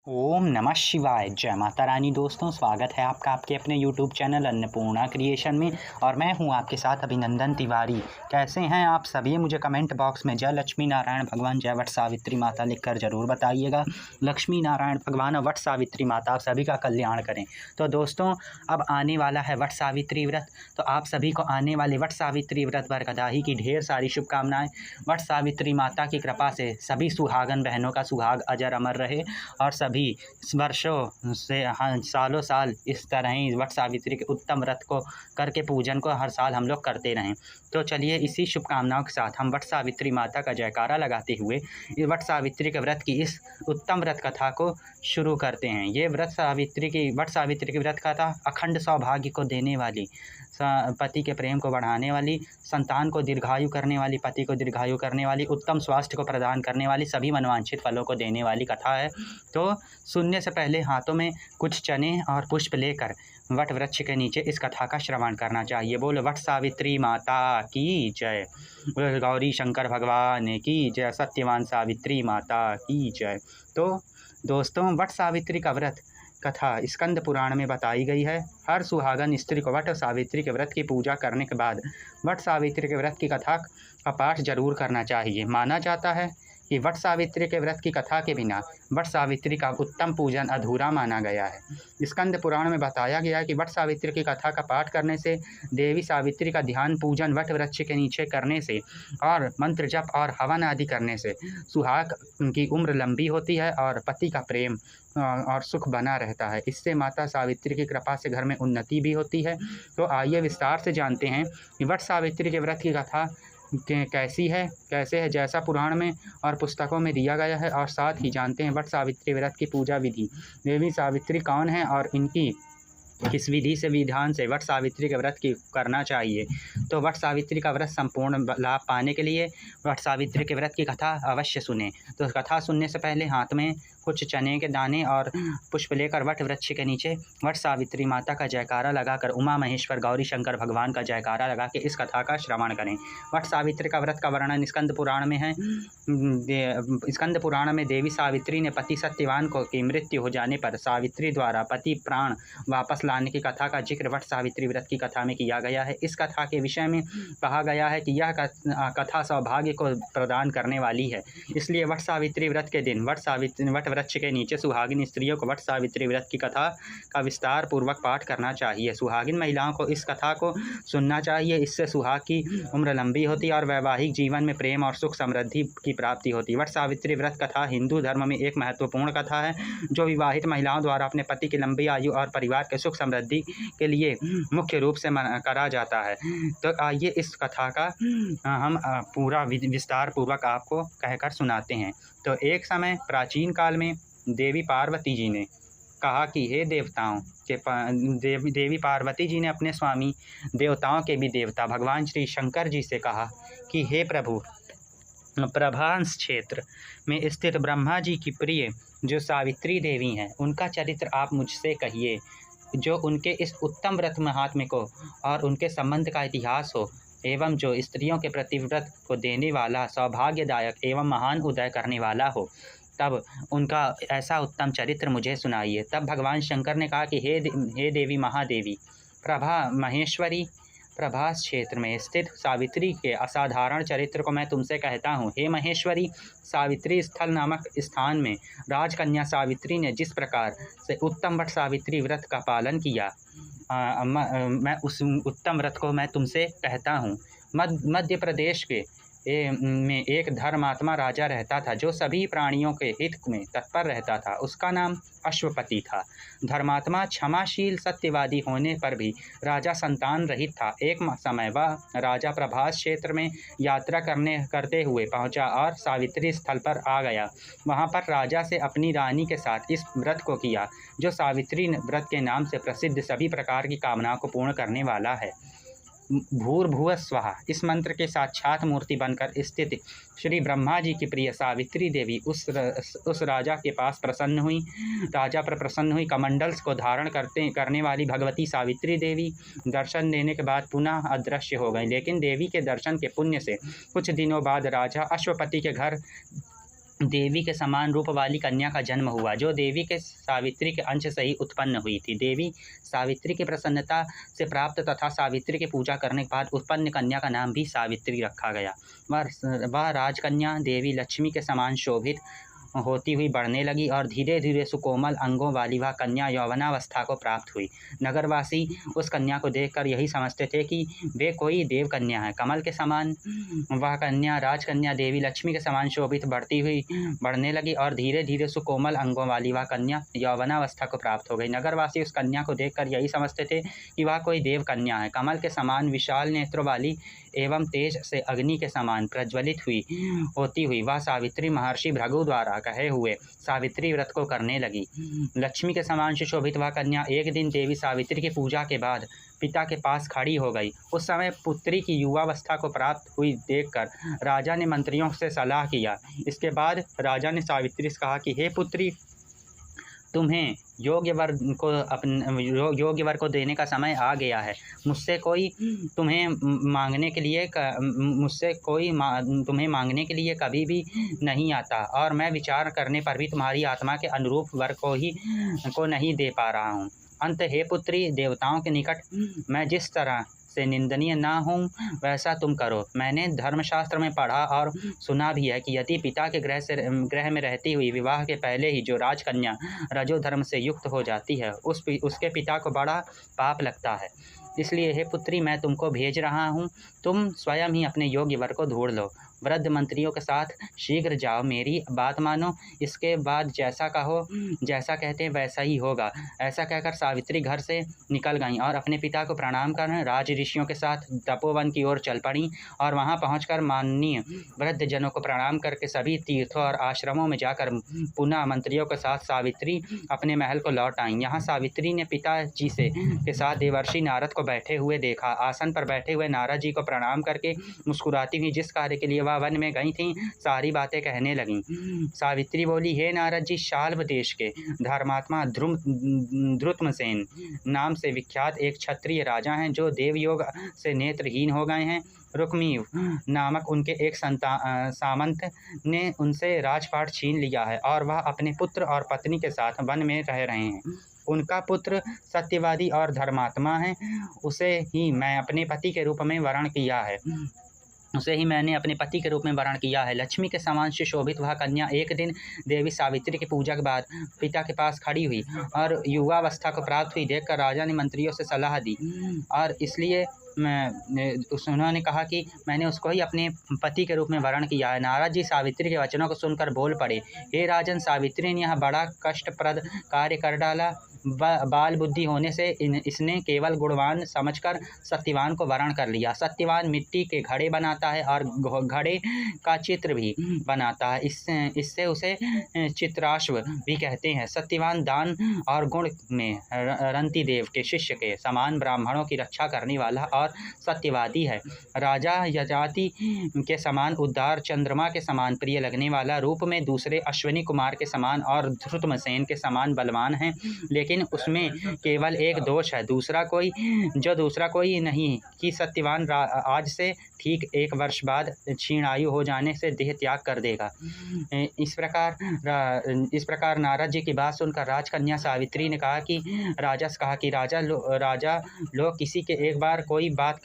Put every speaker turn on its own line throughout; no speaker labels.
ओम नमः शिवाय। जय माता रानी। दोस्तों, स्वागत है आपका आपके अपने यूट्यूब चैनल अन्नपूर्णा क्रिएशन में। और मैं हूं आपके साथ अभिनंदन तिवारी। कैसे हैं आप सभी? मुझे कमेंट बॉक्स में जय लक्ष्मी नारायण भगवान, जय वट सावित्री माता लिखकर ज़रूर बताइएगा। लक्ष्मी नारायण भगवान और वट सावित्री माता आप सभी का कल्याण करें। तो दोस्तों, अब आने वाला है वट सावित्री व्रत। तो आप सभी को आने वाले वट सावित्री व्रत पर बधाई की ढेर सारी शुभकामनाएं। वट सावित्री माता की कृपा से सभी सुहागन बहनों का सुहाग अजर अमर रहे और सभी वर्षों से सालों साल इस तरह ही वट सावित्री के उत्तम व्रत को करके पूजन को हर साल हम लोग करते रहें। तो चलिए, इसी शुभकामनाओं के साथ हम वट सावित्री माता का जयकारा लगाते हुए वट सावित्री के व्रत की इस उत्तम व्रत कथा को शुरू करते हैं। ये वट सावित्री की व्रत कथा अखंड सौभाग्य को देने वाली, पति के प्रेम को बढ़ाने वाली, संतान को दीर्घायु करने वाली, पति को दीर्घायु करने वाली, उत्तम स्वास्थ्य को प्रदान करने वाली, सभी मनवांछित फलों को देने वाली कथा है। तो सुनने से पहले हाथों में कुछ चने और पुष्प लेकर वट वृक्ष के नीचे इस कथा का श्रवण करना चाहिए। बोलो वट सावित्री माता की जय, गौरी शंकर भगवान की जय, सत्यवान सावित्री माता की जय। तो दोस्तों, वट सावित्री का व्रत कथा स्कंद पुराण में बताई गई है। हर सुहागन स्त्री को वट सावित्री के व्रत की पूजा करने के बाद वट सावित्री के व्रत की कथा का पाठ जरूर करना चाहिए। माना जाता है कि वट सावित्री के व्रत की कथा के बिना वट सावित्री का उत्तम पूजन अधूरा माना गया है। स्कंद पुराण में बताया गया है कि वट सावित्री की कथा का पाठ करने से, देवी सावित्री का ध्यान पूजन वट वृक्ष के नीचे करने से और मंत्र जप और हवन आदि करने से सुहाग की उम्र लंबी होती है और पति का प्रेम और सुख बना रहता है। इससे माता सावित्री की कृपा से घर में उन्नति भी होती है। तो आइए विस्तार से जानते हैं कि वट सावित्री के व्रत की कथा कैसी है, कैसे है, जैसा पुराण में और पुस्तकों में दिया गया है। और साथ ही जानते हैं वट सावित्री व्रत की पूजा विधि, देवी सावित्री कौन है और इनकी किस विधि से विधान से वट सावित्री के व्रत की करना चाहिए। तो वट सावित्री का व्रत संपूर्ण लाभ पाने के लिए वट सावित्री के व्रत की कथा अवश्य सुने। तो कथा सुनने से पहले हाथ में कुछ चने के दाने और पुष्प लेकर वट वृक्ष के नीचे वट सावित्री माता का जयकारा लगाकर उमा महेश्वर गौरी शंकर भगवान का जयकारा लगा के इस कथा का श्रवण करें। वट सावित्री का व्रत का वर्णन स्कंद पुराण में है। स्कंद पुराण में देवी सावित्री ने पति सत्यवान को की मृत्यु हो जाने पर सावित्री द्वारा पति प्राण वापस लाने की कथा का जिक्र वट सावित्री व्रत की कथा में किया गया है। इस कथा के विषय में कहा गया है कि यह कथा सौभाग्य को प्रदान करने वाली है। इसलिए वट सावित्री व्रत के दिन वट वृक्ष के नीचे सुहागिन स्त्रियों को वट सावित्री व्रत की कथा का विस्तार पूर्वक पाठ करना चाहिए। सुहागिन महिलाओं को इस कथा को सुनना चाहिए। इससे सुहाग की उम्र लंबी होती है और वैवाहिक जीवन में प्रेम और सुख समृद्धि की प्राप्ति होती है। वट सावित्री व्रत कथा हिंदू धर्म में एक महत्वपूर्ण कथा है जो विवाहित महिलाओं द्वारा अपने पति की लंबी आयु और परिवार के सुख समृद्धि के लिए मुख्य रूप से करा जाता है। तो आइए इस कथा का हम पूरा विस्तार पूर्वक आपको कहकर सुनाते हैं। तो एक समय प्राचीन काल में देवी पार्वती जी ने कहा कि हे देवताओं के देवी पार्वती जी ने अपने स्वामी देवताओं के भी देवता भगवान श्री शंकर जी से कहा कि हे प्रभु, प्रभांश क्षेत्र में स्थित ब्रह्मा जी की प्रिय जो सावित्री देवी हैं, उनका चरित्र आप मुझसे कहिए, जो उनके इस उत्तम व्रत महात्म्य को और उनके संबंध का इतिहास हो, एवं जो स्त्रियों के प्रतिव्रत को देने वाला, सौभाग्यदायक एवं महान उदय करने वाला हो। तब उनका ऐसा उत्तम चरित्र मुझे सुनाइए। तब भगवान शंकर ने कहा कि हे देवी महादेवी प्रभा महेश्वरी, प्रभास क्षेत्र में स्थित सावित्री के असाधारण चरित्र को मैं तुमसे कहता हूँ। हे महेश्वरी, सावित्री स्थल नामक स्थान में राजकन्या सावित्री ने जिस प्रकार से उत्तम वट सावित्री व्रत का पालन किया, मैं उस उत्तम व्रत को मैं तुमसे कहता हूँ। मध्य प्रदेश के में एक धर्मात्मा राजा रहता था जो सभी प्राणियों के हित में तत्पर रहता था। उसका नाम अश्वपति था। धर्मात्मा क्षमाशील सत्यवादी होने पर भी राजा संतान रहित था। एक समय वह राजा प्रभास क्षेत्र में यात्रा करते हुए पहुंचा और सावित्री स्थल पर आ गया। वहां पर राजा से अपनी रानी के साथ इस व्रत को किया जो सावित्री व्रत के नाम से प्रसिद्ध सभी प्रकार की कामनाओं को पूर्ण करने वाला है। भूर्भुवः स्वः इस मंत्र के साक्षात मूर्ति बनकर स्थित श्री ब्रह्मा जी की प्रिय सावित्री देवी उस राजा के पास राजा पर प्रसन्न हुई। कमंडल्स को धारण करने वाली भगवती सावित्री देवी दर्शन देने के बाद पुनः अदृश्य हो गई। लेकिन देवी के दर्शन के पुण्य से कुछ दिनों बाद राजा अश्वपति के घर देवी के समान रूप वाली कन्या का जन्म हुआ, जो देवी के सावित्री के अंश से ही उत्पन्न हुई थी। देवी सावित्री की प्रसन्नता से प्राप्त तथा सावित्री की पूजा करने के बाद उत्पन्न कन्या का नाम भी सावित्री रखा गया। वह राजकन्या देवी लक्ष्मी के समान शोभित होती हुई बढ़ने लगी और धीरे धीरे सुकोमल अंगों वाली वह कन्या यौवनावस्था को प्राप्त हुई। नगरवासी उस कन्या को देखकर यही समझते थे कि वे कोई देव कन्या है। कमल के समान वह कन्या राजकन्या देवी लक्ष्मी के समान शोभित बढ़ने लगी और धीरे धीरे सुकोमल अंगों वाली वह कन्या यौवनावस्था को प्राप्त हो गई। नगरवासी उस कन्या को देखकर यही समझते थे कि वह कोई देव कन्या है। कमल के समान विशाल नेत्रों वाली एवं तेज से अग्नि के समान प्रज्वलित होती हुई वह सावित्री महर्षि भृगु द्वारा कहे हुए सावित्री व्रत को करने लगी। लक्ष्मी के समान सुशोभित वह कन्या एक दिन देवी सावित्री की पूजा के बाद पिता के पास खड़ी हो गई। उस समय पुत्री की युवावस्था को प्राप्त हुई देखकर राजा ने मंत्रियों से सलाह किया। इसके बाद राजा ने सावित्री से कहा कि हे पुत्री, तुम्हें योग्य वर को देने का समय आ गया है। मुझसे कोई तुम्हें मांगने के लिए कभी भी नहीं आता और मैं विचार करने पर भी तुम्हारी आत्मा के अनुरूप वर को नहीं दे पा रहा हूँ। अंत हे पुत्री, देवताओं के निकट मैं जिस तरह से निंदनीय ना हूँ वैसा तुम करो। मैंने धर्मशास्त्र में पढ़ा और सुना भी है कि यदि पिता के ग्रह में रहती हुई विवाह के पहले ही जो राजकन्या रजोधर्म से युक्त हो जाती है उसके पिता को बड़ा पाप लगता है। इसलिए हे पुत्री, मैं तुमको भेज रहा हूँ, तुम स्वयं ही अपने योग्य वर को ढूंढ लो। वृद्ध मंत्रियों के साथ शीघ्र जाओ, मेरी बात मानो। इसके बाद जैसा कहो, जैसा कहते हैं वैसा ही होगा। ऐसा कहकर सावित्री घर से निकल गईं और अपने पिता को प्रणाम कर राज ऋषियों के साथ तपोवन की ओर चल पड़ी और वहां पहुंचकर माननीय वृद्ध जनों को प्रणाम करके सभी तीर्थों और आश्रमों में जाकर पुनः मंत्रियों के साथ सावित्री अपने महल को लौट आईं। यहाँ सावित्री ने पिताजी के साथ देवर्षि नारद को बैठे हुए देखा। आसन पर बैठे हुए नारद जी को प्रणाम करके मुस्कुराती हुई जिस कार्य के लिए वह वन में गई थीं सारी बातें कहने लगीं। सावित्री बोली, हे नारद जी, शाल्व देश के धर्मात्मा ध्रुतमसेन नाम से विख्यात एक क्षत्रिय राजा हैं जो देवयोग से नेत्रहीन हो गए हैं। रुक्मी नामक उनके एक सामंत ने उनसे राजपाट छीन लिया है और वह अपने पुत्र और पत्नी के साथ वन में रह रहे हैं। उनका पुत्र सत्यवादी और धर्मात्मा है, उसे ही मैंने अपने पति के रूप में वरण किया है। लक्ष्मी के समान सुशोभित वह कन्या एक दिन देवी सावित्री की पूजा के बाद पिता के पास खड़ी हुई और युवावस्था को प्राप्त हुई देखकर राजा ने मंत्रियों से सलाह दी और इसलिए उन्होंने कहा कि मैंने उसको ही अपने पति के रूप में वरण किया है। नारद जी सावित्री के वचनों को सुनकर बोल पड़े, हे राजन, सावित्री ने यह बड़ा कष्टप्रद कार्य कर डाला। बाल बुद्धि होने से इसने केवल गुणवान समझकर सत्यवान को वरण कर लिया। सत्यवान मिट्टी के घड़े बनाता है और घड़े का चित्र भी बनाता है, इससे उसे चित्राश्व भी कहते हैं। सत्यवान दान और गुण में रंती देव के शिष्य के समान ब्राह्मणों की रक्षा करने वाला और सत्यवादी है। राजा यजाति के समान उदार, चंद्रमा के समान प्रिय लगने वाला, रूप में दूसरे अश्विनी कुमार के समान और ध्रुतमसेन के समान बलवान है, लेकिन उसमें केवल एक दोष है, दूसरा कोई नहीं कि सत्यवान आज से ठीक 1 वर्ष बाद क्षीण आयु हो जाने से देह त्याग कर देगा। इस प्रकार नारद जी की बात सुनकर राजकन्या सावित्री ने कहा कि राजा लोग किसी के एक बार कोई बात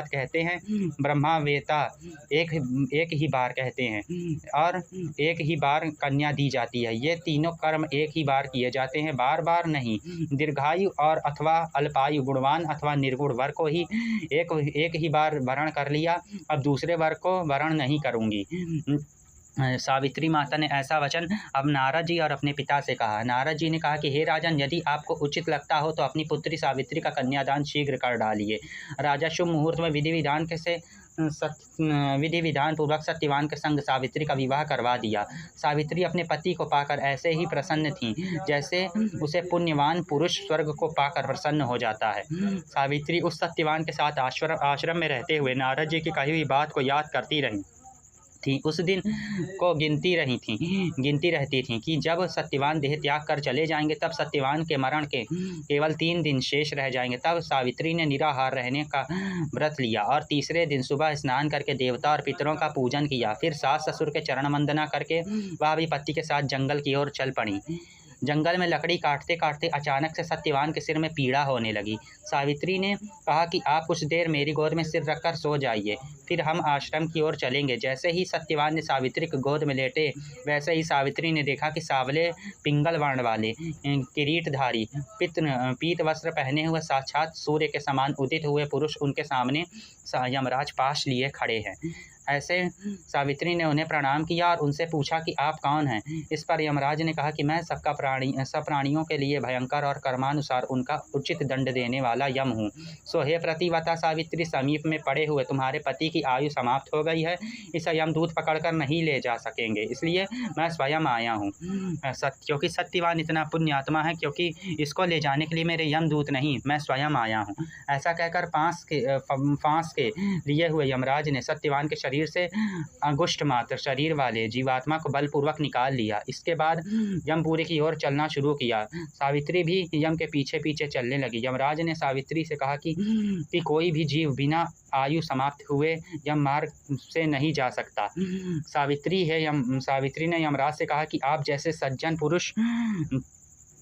कहते हैं, ब्रह्मावेता एक ही बार कहते हैं और एक ही बार कन्या दी जाती है। ये तीनों कर्म एक ही बार किए जाते हैं, बार बार नहीं। दीर्घायु और अथवा अल्पायु, गुणवान अथवा निर्गुण वर को ही एक ही बार वरण कर लिया, अब दूसरे वर को वरण नहीं करूंगी। सावित्री माता ने ऐसा वचन अब नारद जी और अपने पिता से कहा। नारद जी ने कहा कि हे राजन, यदि आपको उचित लगता हो तो अपनी पुत्री सावित्री का कन्यादान शीघ्र कर डालिए। राजा शुभ मुहूर्त में विधि विधान पूर्वक सत्यवान के संग सावित्री का विवाह करवा दिया। सावित्री अपने पति को पाकर ऐसे ही प्रसन्न थीं जैसे उसे पुण्यवान पुरुष स्वर्ग को पाकर प्रसन्न हो जाता है। सावित्री उस सत्यवान के साथ आश्रम में रहते हुए नारद जी की कही हुई बात को याद करती रहीं। थी उस दिन को गिनती रहती थी कि जब सत्यवान देह त्याग कर चले जाएंगे, तब सत्यवान के मरण के केवल 3 दिन शेष रह जाएंगे। तब सावित्री ने निराहार रहने का व्रत लिया और तीसरे दिन सुबह स्नान करके देवता और पितरों का पूजन किया। फिर सास ससुर के चरण वंदना करके वह भी पति के साथ जंगल की ओर चल पड़ी। जंगल में लकड़ी काटते काटते अचानक से सत्यवान के सिर में पीड़ा होने लगी। सावित्री ने कहा कि आप कुछ देर मेरी गोद में सिर रखकर सो जाइए, फिर हम आश्रम की ओर चलेंगे। जैसे ही सत्यवान ने सावित्री की गोद में लेटे, वैसे ही सावित्री ने देखा कि सावले पिंगल वर्ण वाले किरीटधारी पीत वस्त्र पहने हुए साक्षात सूर्य के समान उदित हुए पुरुष उनके सामने यमराज पाश लिए खड़े हैं। ऐसे सावित्री ने उन्हें प्रणाम किया और उनसे पूछा कि आप कौन हैं। इस पर यमराज ने कहा कि मैं सब प्राणियों के लिए भयंकर और कर्मानुसार उनका उचित दंड देने वाला यम हूँ। सो हे प्रतिवता सावित्री, समीप में पड़े हुए तुम्हारे पति की आयु समाप्त हो गई है। इस यमदूत पकड़कर नहीं ले जा सकेंगे, इसलिए मैं स्वयं आया हूँ। क्योंकि सत्यवान इतना पुण्यात्मा है, क्योंकि इसको ले जाने के लिए मेरे यमदूत नहीं, मैं स्वयं आया हूँ। ऐसा कहकर फांस के लिए हुए यमराज ने सत्यवान के शरीर से अंगुष्ठ मात्र शरीर वाले जीवात्मा को बलपूर्वक निकाल लिया। इसके बाद यमपुरी की ओर चलना शुरू किया। सावित्री भी यम के पीछे पीछे चलने लगी। यमराज ने सावित्री से कहा कि कोई भी जीव बिना आयु समाप्त हुए यम मार्ग से नहीं जा सकता। सावित्री ने यमराज से कहा कि आप जैसे सज्जन पुरुष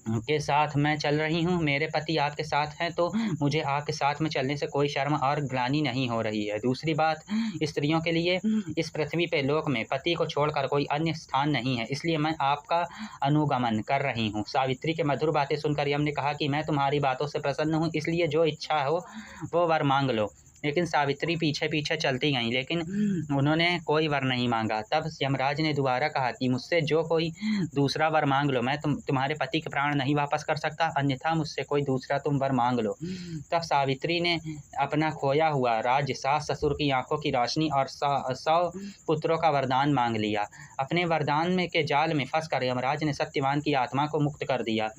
के साथ मैं चल रही हूँ, मेरे पति आपके साथ हैं, तो मुझे आपके साथ में चलने से कोई शर्म और ग्लानि नहीं हो रही है। दूसरी बात, स्त्रियों के लिए इस पृथ्वी पे लोक में पति को छोड़कर कोई अन्य स्थान नहीं है, इसलिए मैं आपका अनुगमन कर रही हूँ। सावित्री के मधुर बातें सुनकर यम ने कहा कि मैं तुम्हारी बातों से प्रसन्न हूँ, इसलिए जो इच्छा हो वो वर मांग लो। लेकिन सावित्री पीछे पीछे चलती गईं, लेकिन उन्होंने कोई वर नहीं मांगा। तब यमराज ने दोबारा कहा कि मुझसे जो कोई दूसरा वर मांग लो, मैं तुम्हारे पति के प्राण नहीं वापस कर सकता, अन्यथा मुझसे कोई दूसरा तुम वर मांग लो। तब सावित्री ने अपना खोया हुआ राज्य, सास ससुर की आंखों की रोशनी और 100 पुत्रों का वरदान मांग लिया। अपने वरदान में के जाल में फंसकर यमराज ने सत्यवान की आत्मा को मुक्त कर दिया।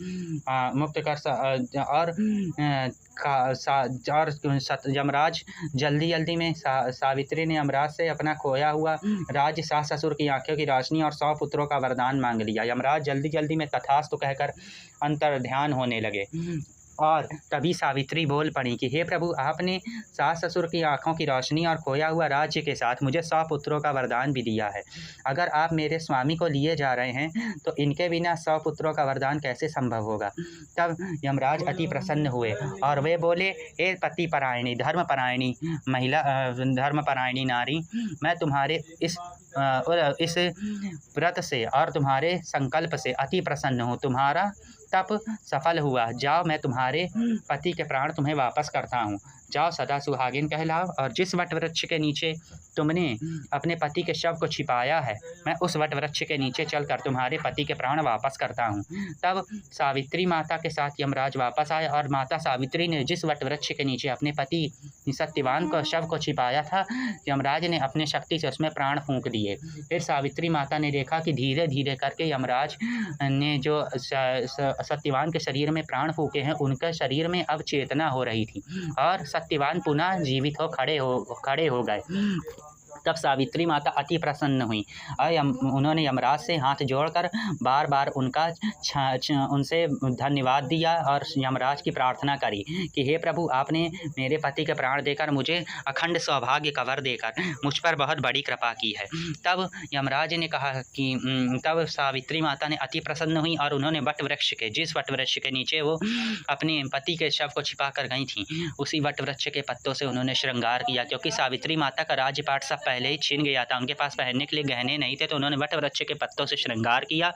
यमराज जल्दी में सावित्री ने यमराज से अपना खोया हुआ राज्य, सास ससुर की आंखों की रोशनी और 100 पुत्रों का वरदान मांग लिया। यमराज जल्दी में तथास्तु कहकर अंतर्ध्यान होने लगे और तभी सावित्री बोल पड़ी कि हे प्रभु, आपने सास ससुर की आंखों की रोशनी और खोया हुआ राज्य के साथ मुझे 100 पुत्रों का वरदान भी दिया है। अगर आप मेरे स्वामी को लिए जा रहे हैं तो इनके बिना 100 पुत्रों का वरदान कैसे संभव होगा। तब यमराज अति प्रसन्न हुए और वे बोले, हे पतिपरायणी, धर्मपरायणी महिला, धर्मपरायणी नारी, मैं तुम्हारे इस व्रत से और तुम्हारे संकल्प से अति प्रसन्न हूँ। तुम्हारा तप सफल हुआ। जाओ, मैं तुम्हारे पति के प्राण तुम्हें वापस करता हूँ। जाओ, सदा सुहागिन कहलाओ। और जिस वट वृक्ष के नीचे तुमने अपने पति के शव को छिपाया है, मैं उस वट वृक्ष के नीचे चलकर तुम्हारे पति के प्राण वापस करता हूँ। तब सावित्री माता के साथ यमराज वापस आए और माता सावित्री ने जिस वट वृक्ष के नीचे अपने पति सत्यवान को शव को छिपाया था, यमराज ने अपने शक्ति से उसमें प्राण फूंक दिए। फिर सावित्री माता ने देखा कि धीरे धीरे करके यमराज ने जो सत्यवान के शरीर में प्राण फूके हैं, उनके शरीर में अब चेतना हो रही थी और सत्यवान पुनः जीवित हो खड़े हो गए। तब सावित्री माता अति प्रसन्न हुई और उन्होंने यमराज से हाथ जोड़कर बार बार उनसे धन्यवाद दिया और यमराज की प्रार्थना करी कि हे प्रभु, आपने मेरे पति के प्राण देकर मुझे अखंड सौभाग्य का वर देकर मुझ पर बहुत बड़ी कृपा की है। तब यमराज ने कहा कि तब सावित्री माता ने अति प्रसन्न हुई और उन्होंने वट वृक्ष के जिस वट वृक्ष के नीचे वो अपने पति के शव को छिपा कर गई थी, उसी वट वृक्ष के पत्तों से उन्होंने श्रृंगार किया। क्योंकि सावित्री माता का राज्यपाट सब पहले ही छीन गया था, उनके पास पहनने के लिए गहने नहीं थे, तो उन्होंने वट वृक्ष के पत्तों से श्रृंगार किया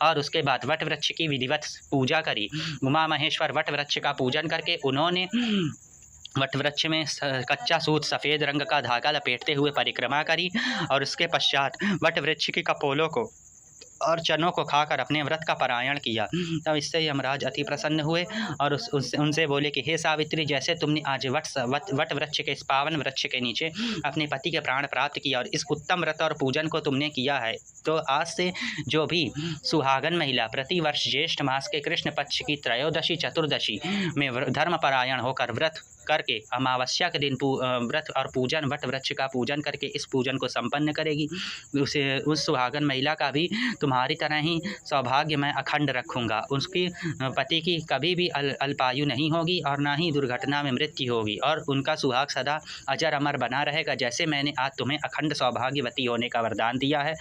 और उसके बाद वट वृक्ष की विधिवत पूजा करी। उमा महेश्वर वट वृक्ष का पूजन करके उन्होंने वट वृक्ष में कच्चा सूत सफ़ेद रंग का धागा लपेटते हुए परिक्रमा करी और उसके पश्चात वट वृक्ष की कपोलों को और चनों को खाकर अपने व्रत का पारायण किया। तब इससे यमराज अति प्रसन्न हुए और उनसे बोले कि हे सावित्री, जैसे तुमने आज वट वृक्ष के इस पावन वृक्ष के नीचे अपने पति के प्राण प्राप्त किया और इस उत्तम व्रत और पूजन को तुमने किया है, तो आज से जो भी सुहागन महिला प्रति वर्ष ज्येष्ठ मास के कृष्ण पक्ष की त्रयोदशी चतुर्दशी में धर्मपरायण होकर व्रत करके अमावस्या के दिन व्रत और पूजन वट वृक्ष का पूजन करके इस पूजन को संपन्न करेगी, उसे उस सुहागन महिला का भी तुम्हारी तरह ही सौभाग्य मैं अखंड रखूँगा। उसकी पति की कभी भी अल्पायु नहीं होगी और ना ही दुर्घटना में मृत्यु होगी और उनका सुहाग सदा अजर अमर बना रहेगा। जैसे मैंने आज तुम्हें अखंड सौभाग्यवती होने का वरदान दिया है,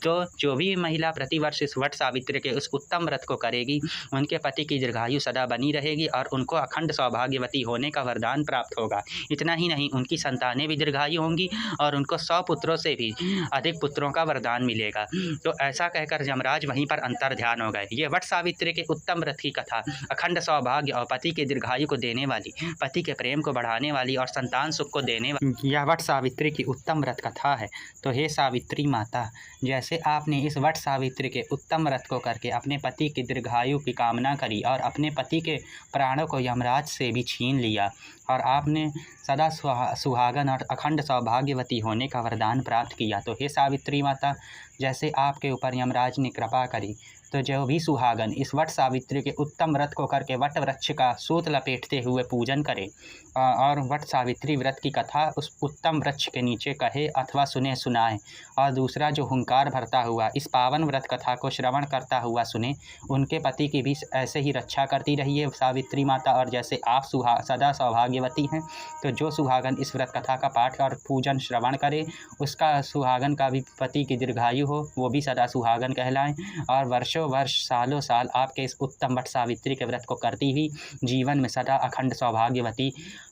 तो जो भी महिला प्रतिवर्ष इस वट सावित्री के उस उत्तम व्रत को करेगी, उनके पति की दीर्घायु सदा बनी रहेगी और उनको अखंड सौभाग्यवती होने का वरदान प्राप्त होगा। इतना ही नहीं, उनकी संतानें भी दीर्घायु होंगी और उनको 100 पुत्रों से भी अधिक पुत्रों का वरदान मिलेगा। तो ऐसा कहकर यमराज वहीं पर अंतर ध्यान हो गए। ये वट सावित्री के उत्तम व्रत की कथा, अखंड सौभाग्य और पति की दीर्घायु को देने वाली, पति के प्रेम को बढ़ाने वाली और संतान सुख को देने वाली यह वट सावित्री की उत्तम व्रत कथा है। तो हे सावित्री माता, जैसे आपने इस वट सावित्री के उत्तम व्रत को करके अपने पति की दीर्घायु की कामना करी और अपने पति के प्राणों को यमराज से भी छीन लिया और आपने सदा सुहागन और अखंड सौभाग्यवती होने का वरदान प्राप्त किया, तो हे सावित्री माता, जैसे आपके ऊपर यमराज ने कृपा करी, तो जो भी सुहागन इस वट सावित्री के उत्तम व्रत को करके वट वृक्ष का सूत लपेटते हुए पूजन करे और वट सावित्री व्रत की कथा उस उत्तम वृक्ष के नीचे कहे अथवा सुने सुनाए, और दूसरा जो हुंकार भरता हुआ इस पावन व्रत कथा को श्रवण करता हुआ सुने, उनके पति की भी ऐसे ही रक्षा करती रही है सावित्री माता। और जैसे आप सदा सौभाग्यवती हैं, तो जो सुहागन इस व्रत कथा का पाठ और पूजन श्रवण करे, उसका सुहागन का भी पति की दीर्घायु हो, वो भी सदा सुहागन कहलाएं और वर्षों वर्ष सालों साल आपके इस उत्तम वट सावित्री के व्रत को करती हुई जीवन में सदा अखंड सौभाग्यवती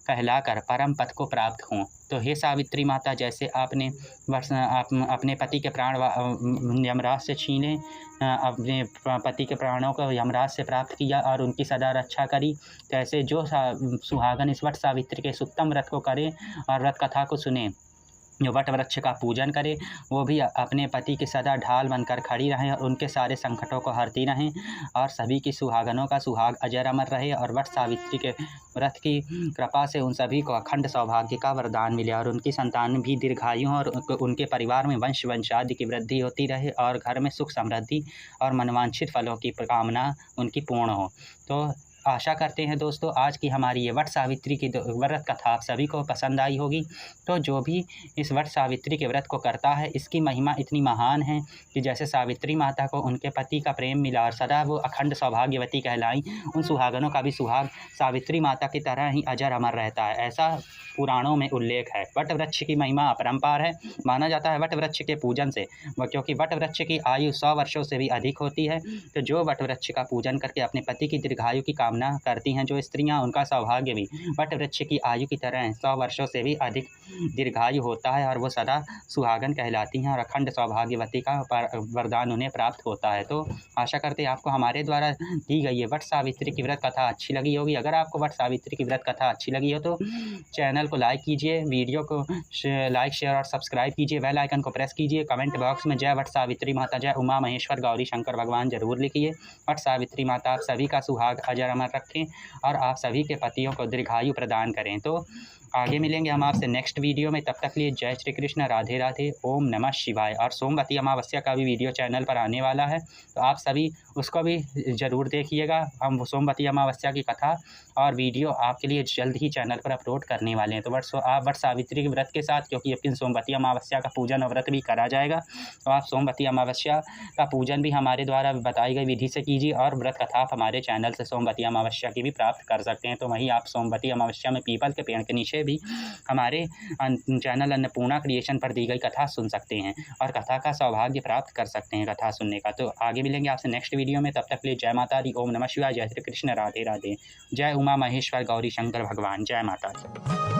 कहलाकर परम पद को प्राप्त हों। तो हे सावित्री माता, जैसे आपने अपने पति के प्राण यमराज से छीने, अपने पति के प्राणों को यमराज से प्राप्त किया और उनकी सदा रक्षा करी, तैसे जो सुहागन इस वट सावित्री के उत्तम व्रत को करे और व्रत कथा को सुने, जो वट वृक्ष का पूजन करे, वो भी अपने पति के सदा ढाल बनकर खड़ी रहें और उनके सारे संकटों को हरती रहें और सभी की सुहागनों का सुहाग अजर अमर रहे और वट सावित्री के व्रत की कृपा से उन सभी को अखंड सौभाग्य का वरदान मिले और उनकी संतान भी दीर्घायु और उनके परिवार में वंशादि की वृद्धि होती रहे और घर में सुख समृद्धि और मनवांछित फलों की कामना उनकी पूर्ण हो। तो आशा करते हैं दोस्तों, आज की हमारी ये वट सावित्री की व्रत कथा आप सभी को पसंद आई होगी। तो जो भी इस वट सावित्री के व्रत को करता है, इसकी महिमा इतनी महान है कि जैसे सावित्री माता को उनके पति का प्रेम मिला और सदा वो अखंड सौभाग्यवती कहलाई, उन सुहागनों का भी सुहाग सावित्री माता की तरह ही अजर अमर रहता है, ऐसा पुराणों में उल्लेख है। वट वृक्ष की महिमा अपरंपार है। माना जाता है वट वृक्ष के पूजन से, क्योंकि वट वृक्ष की आयु 100 वर्षों से भी अधिक होती है, तो जो वट वृक्ष का पूजन करके अपने पति की दीर्घायु की कामना करती हैं जो स्त्रियां, उनका सौभाग्य भी वट वृक्ष की आयु की तरह 100 वर्षों से भी अधिक दीर्घायु होता है और वो सदा सुहागन कहलाती हैं और अखंड सौभाग्यवती का वरदान उन्हें प्राप्त होता है। तो आशा करते हैं आपको हमारे द्वारा दी गई ये वट सावित्री की व्रत कथा अच्छी लगी होगी। अगर आपको वट सावित्री की व्रत कथा अच्छी लगी हो तो चैनल को लाइक कीजिए, वीडियो को लाइक शेयर और सब्सक्राइब कीजिए, बेल आइकन को प्रेस कीजिए, कमेंट बॉक्स में जय वट सावित्री माता, जय उमा महेश्वर गौरी शंकर भगवान जरूर लिखिए। वट सावित्री माता आप सभी का सुहाग अजर अमर रखें और आप सभी के पतियों को दीर्घायु प्रदान करें। तो आगे मिलेंगे हम आपसे नेक्स्ट वीडियो में, तब तक लिए जय श्री कृष्ण, राधे राधे, ओम नमः शिवाय। और सोमवती अमावस्या का भी वीडियो चैनल पर आने वाला है, तो आप सभी उसको भी ज़रूर देखिएगा। हम सोमवती अमावस्या की कथा और वीडियो आपके लिए जल्द ही चैनल पर अपलोड करने वाले हैं। तो आप वट सावित्री के व्रत के साथ, क्योंकि यकीन सोमवती अमावस्या का पूजन और व्रत भी करा जाएगा, तो आप सोमवती अमावस्या का पूजन भी हमारे द्वारा बताई गई विधि से कीजिए और व्रत कथा आप हमारे चैनल से सोमवती अमावस्या की भी प्राप्त कर सकते हैं। तो वहीं आप सोमवती अमावस्या में पीपल के पेड़ के नीचे भी हमारे चैनल अन्नपूर्णा क्रिएशन पर दी गई कथा सुन सकते हैं और कथा का सौभाग्य प्राप्त कर सकते हैं कथा सुनने का। तो आगे मिलेंगे आपसे नेक्स्ट वीडियो में, तब तक के लिए जय माता दी, ओम नमः शिवाय, जय श्री कृष्ण, राधे राधे, जय उमा महेश्वर गौरी शंकर भगवान, जय माता दी।